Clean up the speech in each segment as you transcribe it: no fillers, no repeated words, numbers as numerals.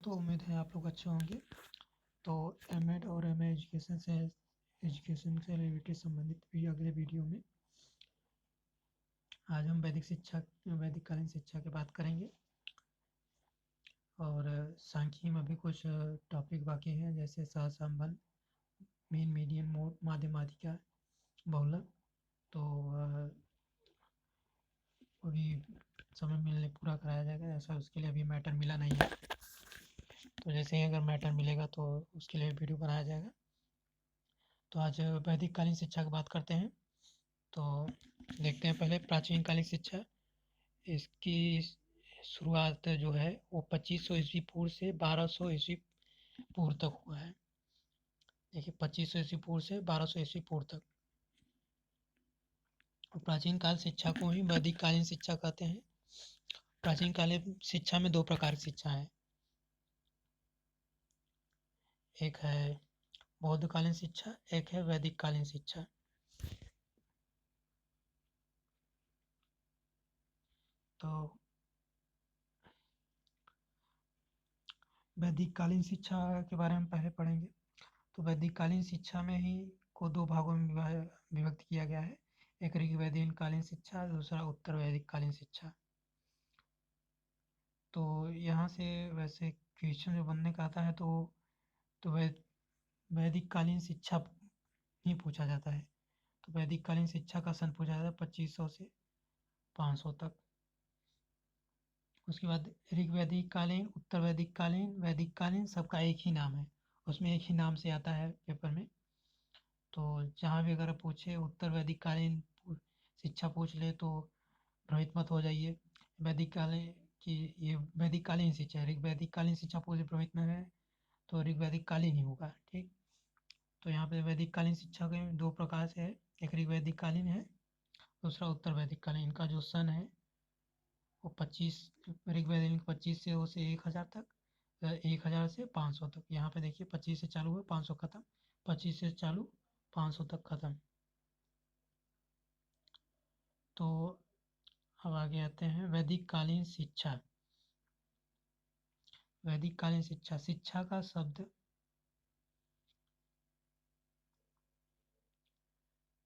तो उम्मीद है आप लोग अच्छे होंगे। तो एमएड और एमए एजुकेशन से रिलेटेड संबंधित भी अगले वीडियो में आज हम वैदिक कालीन शिक्षा की बात करेंगे। और सांख्यिकी में भी कुछ टॉपिक बाकी हैं, जैसे सहसंबंध, मीन, मीडियन, मोड, माध्यमातिका, बहुलक। तो अभी समय मिलने पूरा कराया जाएगा, ऐसा उसके लिए अभी मैटर मिला नहीं है। तो जैसे ही अगर मैटर मिलेगा तो उसके लिए वीडियो बनाया जाएगा। तो आज वैदिक कालीन शिक्षा की बात करते हैं। तो देखते हैं पहले प्राचीन कालीन शिक्षा। इसकी शुरुआत जो है वो 2500 ईस्वी पूर्व से 1200 ईस्वी पूर्व तक हुआ है। देखिए 2500 ईस्वी पूर्व से 1200 ईस्वी पूर्व तक। और प्राचीन काल शिक्षा को ही वैदिक कालीन शिक्षा कहते हैं। प्राचीन कालीन शिक्षा में दो प्रकार की शिक्षा है। एक है बौद्ध कालीन शिक्षा, एक है वैदिक कालीन शिक्षा। तो वैदिक कालीन शिक्षा के बारे में पहले पढ़ेंगे। तो वैदिक कालीन शिक्षा में ही को दो भागों में विभक्त किया गया है। एक ऋग्वेदीन कालीन शिक्षा, दूसरा उत्तर वैदिक कालीन शिक्षा। तो यहाँ से वैसे क्वेश्चन जो बनने का आता है तो वैदिक कालीन शिक्षा ही पूछा जाता है। तो वैदिक कालीन शिक्षा का सन पूछा जाता है 2500 से 500 तक। उसके बाद ऋग्वैदिक कालीन, उत्तर वैदिक कालीन, वैदिक कालीन, सबका एक ही नाम है। उसमें एक ही नाम से आता है पेपर में। तो जहाँ भी अगर पूछे उत्तर वैदिक कालीन शिक्षा पूछ ले तो भ्रमित मत हो जाइए। वैदिक कालीन की ये वैदिक कालीन शिक्षा है। ऋग्वैदिक कालीन शिक्षा पूछे भ्रमित में है तो ऋग्वैदिक कालीन ही होगा। ठीक। तो यहाँ पे वैदिक कालीन शिक्षा के दो प्रकार से है। एक ऋग्वैदिक कालीन है, दूसरा उत्तर वैदिक कालीन। इनका जो सन है वो 25, ऋग्वेद 25 से हो से 1000 तक, 1000 से 500 तक। यहाँ पे देखिए 25 से चालू हुआ 500 खत्म, 25 से चालू 500 तक खत्म। तो अब आगे आते हैं वैदिक कालीन शिक्षा। वैदिक कालीन शिक्षा, शिक्षा का शब्द,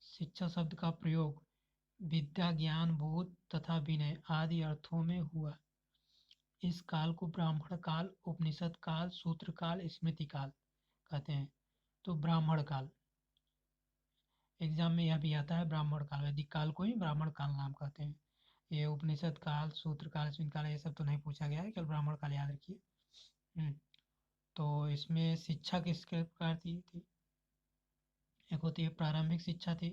शिक्षा शब्द का प्रयोग विद्या, ज्ञान, बोध तथा विनय आदि अर्थों में हुआ। इस काल को ब्राह्मण काल, उपनिषद काल, सूत्र काल, स्मृति काल कहते हैं। तो ब्राह्मण काल, एग्जाम में यह भी आता है ब्राह्मण काल। वैदिक काल को ही ब्राह्मण काल नाम कहते हैं। ये उपनिषद काल, सूत्र काल, स्मृति काल ये सब तो नहीं पूछा गया है, केवल ब्राह्मण काल याद रखिए। तो इसमें शिक्षा किस प्रकार थी? एक होती है प्रारंभिक शिक्षा थी,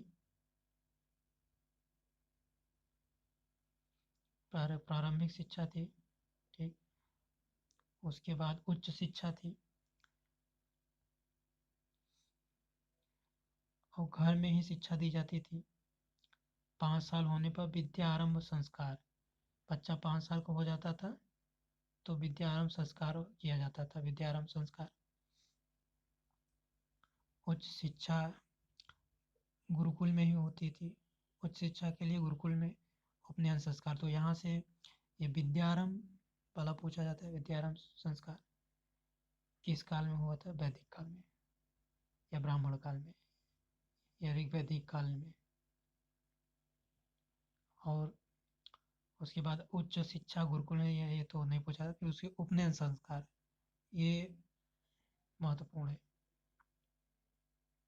प्रारंभिक शिक्षा थी। ठीक। उसके बाद उच्च शिक्षा थी, और घर में ही शिक्षा दी जाती थी। 5 साल होने पर विद्या आरंभ संस्कार, बच्चा 5 साल का हो जाता था तो विद्या आरंभ संस्कार किया जाता था, विद्या आरंभ संस्कार। उच्च शिक्षा गुरुकुल में ही होती थी। उच्च शिक्षा के लिए गुरुकुल में उपनयन संस्कार। तो यहाँ से ये विद्यारंभ वाला पूछा जाता है। विद्यारंभ संस्कार किस काल में हुआ था? वैदिक काल में, या ब्राह्मण काल में, या ऋग्वैदिक काल में। और उसके बाद उच्च शिक्षा गुरुकुल में, ये तो नहीं पूछा था। फिर उसके उपनयन संस्कार, ये महत्वपूर्ण है।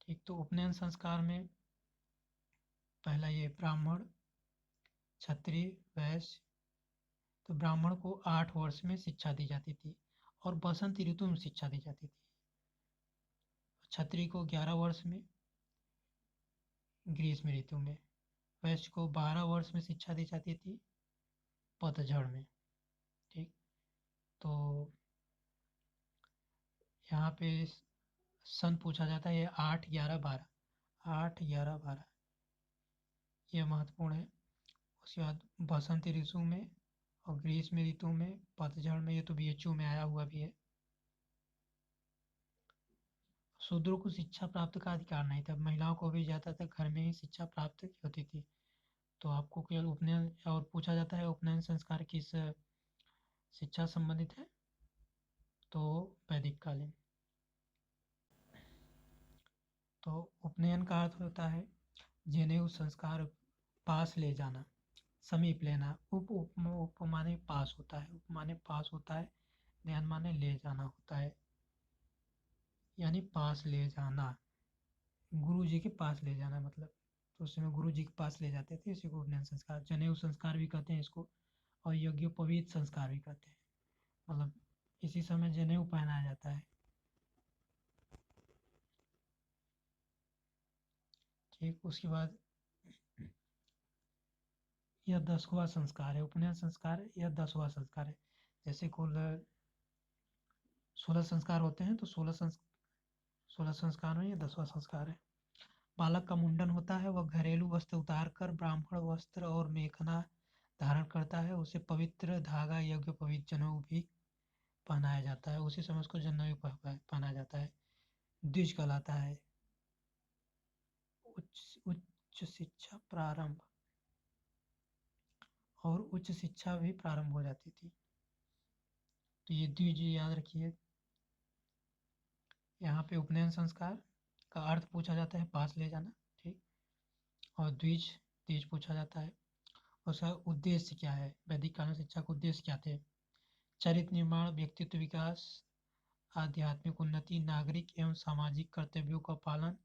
ठीक। तो उपनयन संस्कार में पहला ये ब्राह्मण, क्षत्रिय, वैश्य। तो ब्राह्मण को 8 वर्ष में शिक्षा दी जाती थी और बसंत ऋतु में शिक्षा दी जाती थी। क्षत्रिय को 11 वर्ष में, ग्रीष्म ऋतु में। वैश्य को 12 वर्ष में शिक्षा दी जाती थी, पतझड़ में। ठीक। तो यहाँ पे सन पूछा जाता है, ये 8, 11, 12, 8, 11, 12 ये महत्वपूर्ण है। उसके बाद बसंत ऋतु में और ग्रीष्म ऋतु में, पतझड़ में, ये तो बीएचयू में आया हुआ भी है। शूद्रों को शिक्षा प्राप्त का अधिकार नहीं था। महिलाओं को भी ज़्यादातर घर में ही शिक्षा प्राप्त होती थी। तो आपको केवल उपनयन, और पूछा जाता है उपनयन संस्कार किस शिक्षा संबंधित है? तो वैदिक कालीन। तो उपनयन का अर्थ होता है जनेऊ संस्कार, पास ले जाना, समीप लेना। उप माने पास होता है, उप माने पास होता है, नयन माने ले जाना होता है, यानी पास ले जाना, गुरु जी के पास ले जाना मतलब। तो उस समय गुरु जी के पास ले जाते थे, इसी को उपनयन संस्कार, जनेऊ संस्कार भी कहते हैं इसको, और यज्ञोपवीत संस्कार भी कहते हैं। मतलब इसी समय जनेऊ पहनाया जाता है। ठीक, उसके बाद यह 10वां संस्कार है, उपनयन संस्कार यह 10वां संस्कार है। जैसे कुल 16 संस्कार होते हैं, तो 16 संस्कार में यह 10वां संस्कार है। बालक का मुंडन होता है, वह घरेलू वस्त्र उतार कर ब्राह्मण वस्त्र और मेखना धारण करता है, उसे पवित्र धागा यज्ञ पवित्र जनेऊ भी पहनाया जाता है, उसी समय उसको जनेऊ पहनाया जाता है। द्विज कहलाता है। उच्च शिक्षा प्रारंभ, और उच्च शिक्षा भी प्रारंभ हो जाती थी। तो ये द्विज याद रखिए। यहाँ पे उपनयन संस्कार का अर्थ पूछा जाता है, पास ले जाना, ठीक। और द्विज द्विज पूछा जाता है, उसका उद्देश्य क्या है, वैदिक कालीन शिक्षा का उद्देश्य क्या थे। चरित्र निर्माण, व्यक्तित्व विकास, आध्यात्मिक उन्नति, नागरिक एवं सामाजिक कर्तव्यों का पालन,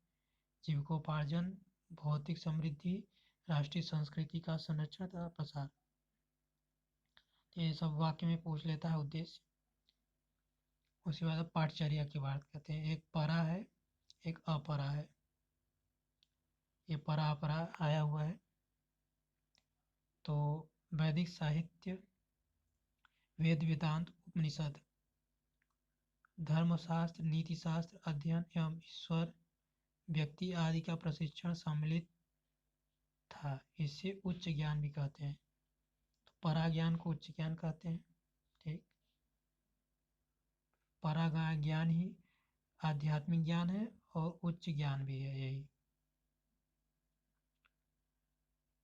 जीविकोपार्जन, भौतिक समृद्धि, राष्ट्रीय संस्कृति का संरक्षण तथा प्रसार। ये सब वाक्य में पूछ लेता है उद्देश्य। उसके बाद पाठचर्या की बात करते हैं। एक परा है, एक अपरा है। ये परा अपरा आया हुआ है। तो वैदिक साहित्य, वेद वेदांत उपनिषद, धर्मशास्त्र, नीतिशास्त्र अध्ययन एवं ईश्वर, व्यक्ति आदि का प्रशिक्षण सम्मिलित था। इसे उच्च ज्ञान भी कहते हैं। तो परा ज्ञान को उच्च ज्ञान कहते हैं, ठीक। परा ज्ञान ही आध्यात्मिक ज्ञान है और उच्च ज्ञान भी है यही।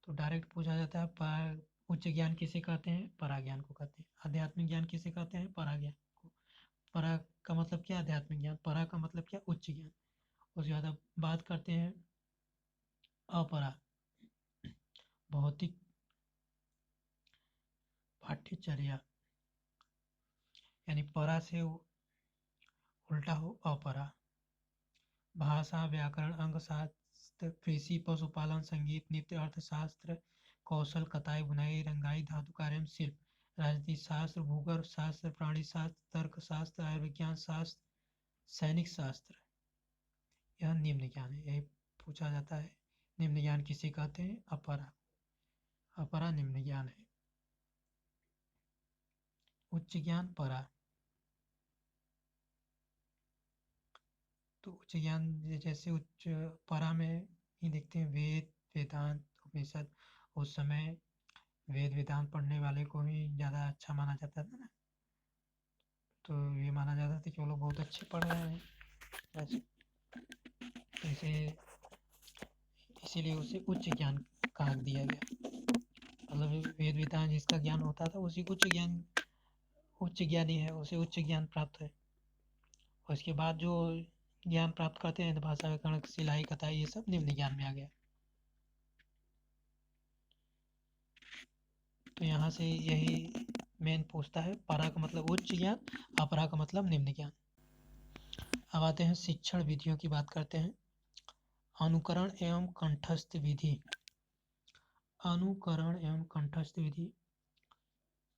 तो डायरेक्ट पूछा जाता है, उच्च ज्ञान किसे कहते हैं, परा ज्ञान को कहते हैं। आध्यात्मिक ज्ञान किसे कहते हैं, परा ज्ञान को। परा का मतलब क्या, आध्यात्मिक ज्ञान। परा का मतलब क्या, उच्च ज्ञान। उसके बाद अब बात करते हैं अपरा, भौतिक पाठ्यचर्या, यानी परा से उल्टा हो अपरा। भाषा, व्याकरण, अंगशास्त्र, कृषि, पशुपालन, संगीत, नृत्य, अर्थशास्त्र, कौशल, कताई, बुनाई, रंगाई, धातु कार्य एवं शिल्प, राजनीति शास्त्र, भूगर्भ शास्त्र, प्राणी शास्त्र, तर्कशास्त्र, आयुर्विज्ञान शास्त्र, सैनिक शास्त्र, यह निम्न ज्ञान है। यही पूछा जाता है, निम्न ज्ञान किसे कहते हैं, अपरा। अपरा निम्न ज्ञान है। उच्च ज्ञान परा। तो उच्च ज्ञान जैसे उच्च परा में ही देखते हैं वेद वेदांत उपनिषद। उस समय वेद वेदांत पढ़ने वाले को ही ज़्यादा अच्छा माना जाता था ना। तो ये माना जाता था कि वो लोग बहुत अच्छे पढ़ रहे हैं ऐसे, इसे इसीलिए उसे उच्च ज्ञान कहा दिया गया। मतलब वेद वेदांत जिसका ज्ञान होता था उसी को उच्च ज्ञानी है, उसे उच्च ज्ञान प्राप्त है। और इसके बाद जो ज्ञान प्राप्त करते हैं, भाषा व्याकरण, सिलाई, कताई, ये सब निम्न ज्ञान में आ गया। तो यहाँ से यही मेन पूछता है, परा का मतलब उच्च ज्ञान, अपरा का मतलब निम्न ज्ञान। अब आते हैं शिक्षण विधियों की बात करते हैं। अनुकरण एवं कंठस्थ विधि। अनुकरण एवं कंठस्थ विधि,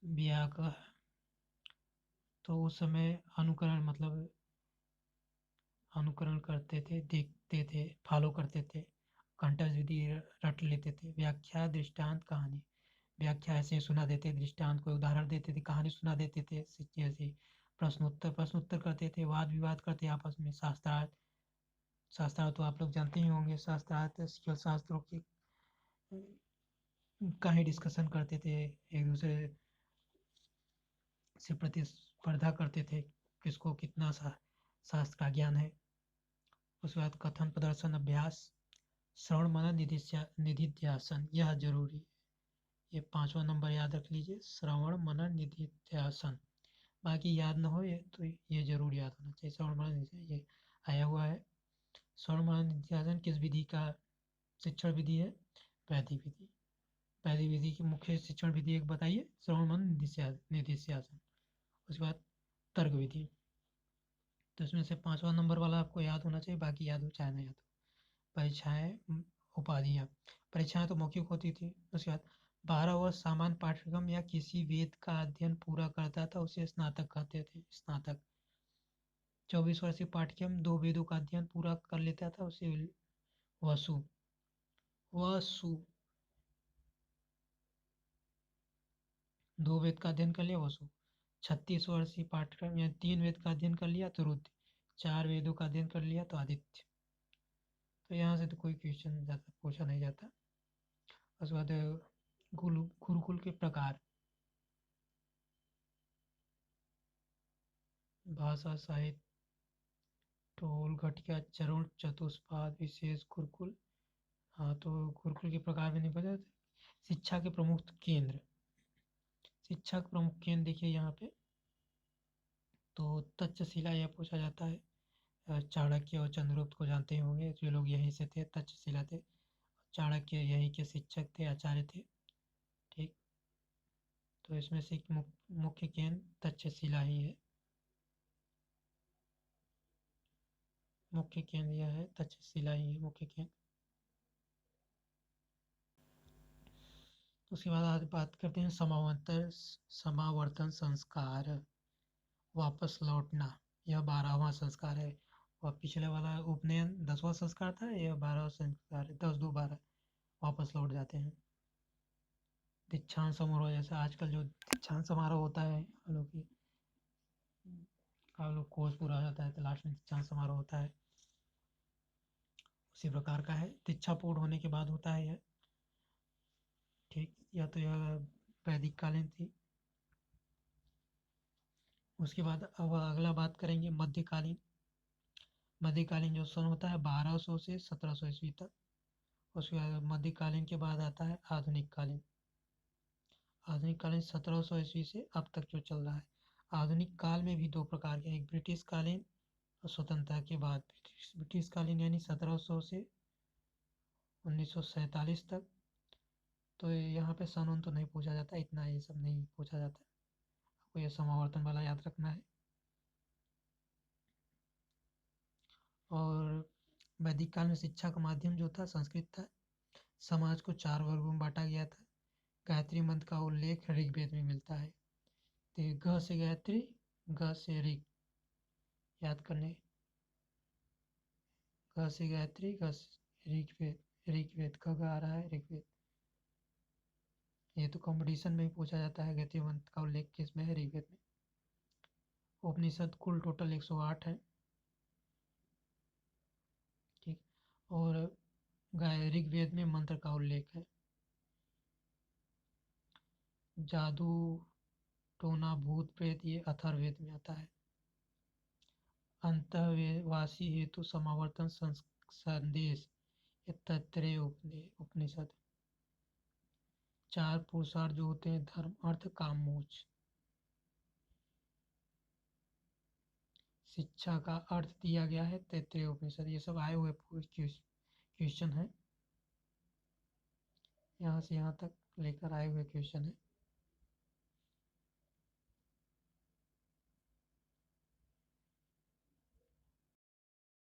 व्याकरण। तो उस समय अनुकरण मतलब अनुकरण करते थे, देखते थे, फॉलो करते थे। कंठस्थ विधि रट लेते थे। व्याख्या, दृष्टांत, कहानी। व्याख्या ऐसे सुना देते, दृष्टांत कोई उदाहरण देते थे, कहानी सुना देते थे, जैसे प्रश्नोत्तर करते थे, वाद विवाद करते आपस में। शास्त्रार्थ, शास्त्रार्थ तो आप लोग जानते ही होंगे। शास्त्रार्थ शास्त्रों की का ही डिस्कशन करते थे, एक दूसरे से प्रतिस्पर्धा करते थे, किसको कितना शास्त्र का ज्ञान है। उसके बाद कथन, प्रदर्शन, अभ्यास, श्रवण, मनन, निधिध्यासन, यह जरूरी है। ये 5वां नंबर याद रख लीजिए, श्रवण मनन निधिध्यासन। बाकी याद ना हो ये तो ये जरूर याद होना चाहिए। श्रवण मनन निधिध्यासन ये आया हुआ है। श्रवण मनन निधिध्यासन किस विधि का शिक्षण विधि है? वैदिक विधि। वैदिक विधि की मुख्य शिक्षण विधि एक बताइए। श्रवण मनन निधिध्यासन। उसके बाद तर्क विधि। तो इसमें से 5वां नंबर वाला आपको याद होना चाहिए, बाकी याद हो चाहे ना याद हो। परीक्षाएं, उपाधियाँ। परीक्षाएं तो मौखिक होती थी। उसके बाद 12 वर्ष सामान्य पाठ्यक्रम या किसी वेद का अध्ययन पूरा करता था उसे स्नातक कहते थे। स्नातक। 24 वर्षीय पाठ्यक्रम 2 वेदों का अध्ययन पूरा कर लेता था उसे वसु। वसु। 2 वेद का अध्ययन कर लिया वसु। 36 वर्षीय पाठ्यक्रम या 3 वेद का अध्ययन कर लिया तो रुद्र। 4 वेदों का अध्ययन कर लिया तो आदित्य। तो यहाँ से तो कोई क्वेश्चन ज़्यादा पूछा नहीं जाता। उसके बाद गुरुकुल के प्रकार। भाषा, साहित्य, टोल, घटिया, चरण, चतुष्पाद, विशेष, गुरुकुल। हाँ, तो गुरुकुल के प्रकार में नहीं पता। शिक्षा के प्रमुख केंद्र। शिक्षा के प्रमुख केंद्र देखिए यहाँ पे। तो तक्षशिला यह पूछा जाता है। चाणक्य और चंद्रगुप्त को जानते ही होंगे, जो लोग यहीं से थे, तक्षशिला थे। चाणक्य यहीं के शिक्षक थे, आचार्य थे। ठीक। तो इसमें से मुख्य केंद्र तक्षशिला ही है। मुख्य केंद्र यह है, तक्षशिला ही है मुख्य केंद्र। उसके बाद आज बात करते हैं समावर्तन संस्कार। वापस लौटना। यह 12वां संस्कार है। और पिछले वाला उपनयन 10वां संस्कार था, यह 12वां संस्कार है। 10 2 12 वापस लौट जाते हैं। दीक्षांत समारोह, जैसे आजकल जो दीक्षांत समारोह होता है हम लोग की, हम लोग कोर्स पूरा हो जाता है तो लास्ट में दीक्षांत समारोह होता है, उसी प्रकार का है। दीक्षा पूर्ण होने के बाद होता है यह। ठीक। या तो यह वैदिक कालीन थी। उसके बाद अब अगला बात करेंगे मध्यकालीन। मध्यकालीन जो सन होता है 1200 से 1700 ईस्वी तक। उसके बाद मध्यकालीन के बाद आता है आधुनिक कालीन। आधुनिक कालीन 1700 ईस्वी से अब तक जो चल रहा है। आधुनिक काल में भी दो प्रकार के, एक ब्रिटिश कालीन और स्वतंत्रता के बाद। ब्रिटिश कालीन यानी 1700 से 1947 तक। तो यहाँ पे सन उन तो नहीं पूछा जाता, इतना ये सब नहीं पूछा जाता। आपको ये समावर्तन वाला याद रखना है। और वैदिक काल में शिक्षा का माध्यम जो था संस्कृत था। समाज को 4 वर्गों में बांटा गया था। गायत्री मंत्र का उल्लेख ऋग्वेद में मिलता है। तो ग से गायत्री, ग से ऋग याद करने। ग से गायत्री, ग से ऋग्वेद। ऋग्वेद ग आ रहा है ऋग्वेद। ये तो कंपटीशन में ही पूछा जाता है, गायत्री मंत्र का उल्लेख किस में है? ऋग्वेद में। उपनिषद कुल टोटल 108 है। ठीक। और ऋग्वेद में मंत्र का उल्लेख है। जादू, टोना, भूत प्रेत ये अथर्ववेद में आता है। अंतःवासी हेतु समावर्तन संदेश ये तैत्तिरीय उपनिषद। 4 पुरुषार्थ जो होते हैं, धर्म, अर्थ, काम, मोक्ष। शिक्षा का अर्थ दिया गया है तैत्तिरीय उपनिषद। ये सब आए हुए क्वेश्चन है, यहाँ से यहाँ तक लेकर आए हुए क्वेश्चन है।